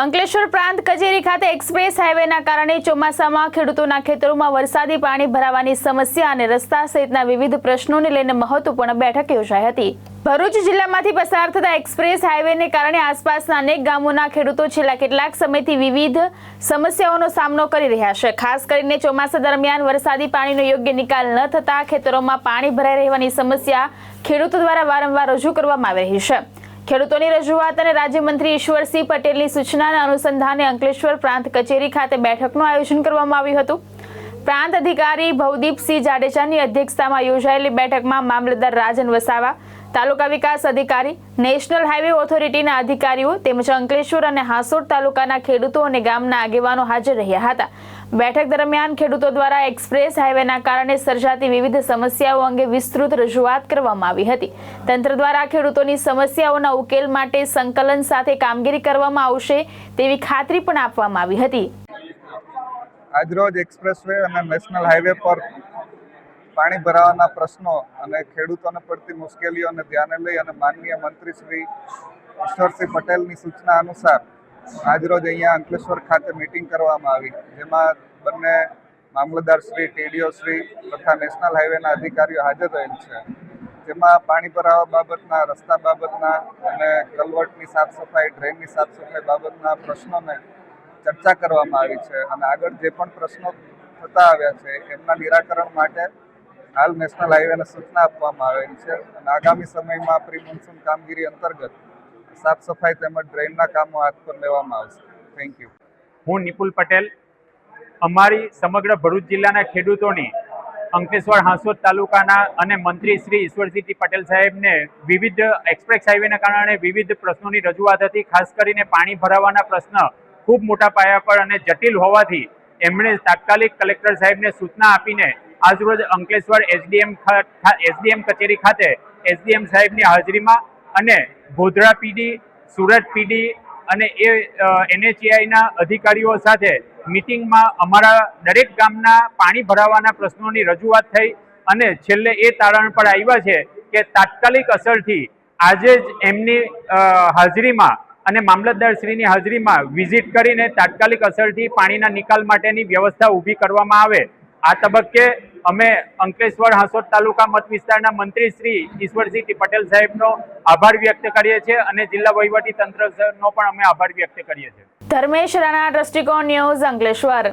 અંકલેશ્વર પ્રાંત કચેરી ખાતે એક્સપ્રેસ હાઈવેના કારણે ચોમાસામાં ખેડૂતોના ખેતરોમાં વરસાદી પાણી ભરાવાની સમસ્યા અને રસ્તા સહિતના વિવિધ પ્રશ્નોને લઈને મહત્વપૂર્ણ બેઠક યોજાઈ હતી। ભરૂચ જિલ્લામાંથી પસાર થતા એક્સપ્રેસ હાઈવેને કારણે આસપાસના અનેક ગામોના ખેડૂતો છેલ્લા કેટલાક સમયથી વિવિધ સમસ્યાઓનો સામનો કરી રહ્યા છે। ખાસ કરીને ચોમાસા દરમિયાન વરસાદી પાણીનો યોગ્ય નિકાલ ન થતા ખેતરોમાં પાણી ભરાઈ રહેવાની સમસ્યા ખેડૂતો દ્વારા વારંવાર રજૂ કરવામાં આવી રહી છે। ખેડૂતોની રજૂઆત અને રાજ્યમંત્રી ઈશ્વરસિંહ પટેલની સૂચનાના અનુસંધાને અંકલેશ્વર પ્રાંત કચેરી ખાતે બેઠકનું આયોજન કરવામાં આવ્યું હતું। પ્રાંત અધિકારી ભવદીપસિંહ જાડેજાની અધ્યક્ષતામાં યોજાયેલી બેઠકમાં મામલતદાર રાજન વસાવા, તાલુકા વિકાસ અધિકારી, નેશનલ હાઈવે ઓથોરિટીના અધિકારીઓ તેમજ અંકલેશ્વર અને હાંસોટ તાલુકાના ખેડૂતો અને ગામના આગેવાનો હાજર રહ્યા હતા। બેઠક દરમિયાન ખેડૂતો દ્વારા એક્સપ્રેસ હાઈવેના કારણે સર્જાતી વિવિધ સમસ્યાઓ અંગે વિસ્તૃત રજૂઆત કરવામાં આવી હતી। તંત્ર દ્વારા ખેડૂતોની સમસ્યાઓના ઉકેલ માટે સંકલન સાથે કામગીરી કરવામાં આવશે તેવી ખાતરી પણ આપવામાં આવી હતી। આજરોજ એક્સપ્રેસવે અને નેશનલ હાઈવે પર પાણી ભરાવાના પ્રશ્નો અને ખેડૂતોને પડતી મુશ્કેલીઓને ધ્યાને લઈ અને માનનીય મંત્રી શ્રી ઈશ્વરસિંહ પટેલની સૂચના અનુસાર આજરોજ અહીંયા અંકલેશ્વર ખાતે મીટિંગ કરવામાં આવી, જેમાં બંને મામલતદાર શ્રી, ટીડીઓ શ્રી તથા નેશનલ હાઈવેના અધિકારીઓ હાજર રહેલ છે। જેમાં પાણી ભરાવા બાબતના, રસ્તા બાબતના અને કલવટની સાફ સફાઈ, ડ્રેનની સાફ સફાઈ બાબતના પ્રશ્નોને ચર્ચા કરવામાં આવી છે અને આગળ જે પણ પ્રશ્નો થતા આવ્યા છે એમના નિરાકરણ માટે હાલ નેશનલ હાઈવેને સૂચના આપવામાં આવેલી છે અને આગામી સમયમાં પ્રી મોન્સૂન કામગીરી અંતર્ગત સાફ સફાઈ તેમજ ડ્રેનના કામો હાથ પર લેવામાં આવશે। Thank you. હું નિપુલ પટેલ અમારી સમગ્ર ભરૂચ જિલ્લાના ખેડૂતોની અંકલેશ્વર હાંસોટ તાલુકાના અને મંત્રી શ્રી ઈશ્વરસિંહ પટેલ સાહેબને વિવિધ એક્સપ્રેસ હાઈવેના કારણે વિવિધ પ્રશ્નોની રજૂઆત હતી। ખાસ કરીને પાણી ભરાવાના પ્રશ્ન ખૂબ મોટા પાયા પર અને જટિલ હોવાથી એમણે તાત્કાલિક કલેક્ટર સાહેબને સૂચના આપીને આજરોજ અંકલેશ્વર એસડીએમ કચેરી ખાતે એસડીએમ સાહેબની હાજરીમાં અને ગોધરા પીડી, સુરત પીડી અને NHAIના અધિકારીઓ સાથે મિટિંગમાં અમારા દરેક ગામના પાણી ભરાવાના પ્રશ્નોની રજૂઆત થઈ અને છેલ્લે એ તારણ પર આવ્યા છે કે તાત્કાલિક અસરથી આજે જ એમની હાજરીમાં અને મામલતદારશ્રીની હાજરીમાં વિઝિટ કરીને તાત્કાલિક અસરથી પાણીના નિકાલ માટેની વ્યવસ્થા ઊભી કરવામાં આવે। આ તબક્કે અમે અંકલેશ્વર હાંસોટ તાલુકા મત વિસ્તારના મંત્રી શ્રી ઈશ્વરસિંહ પટેલ સાહેબનો આભાર વ્યક્ત કરીએ છીએ અને જિલ્લા વહીવટી તંત્રનો પણ અમે આભાર વ્યક્ત કરીએ છીએ। ધર્મેશ રાણા, દ્રષ્ટિકોણ ન્યૂઝ, અંકલેશ્વર।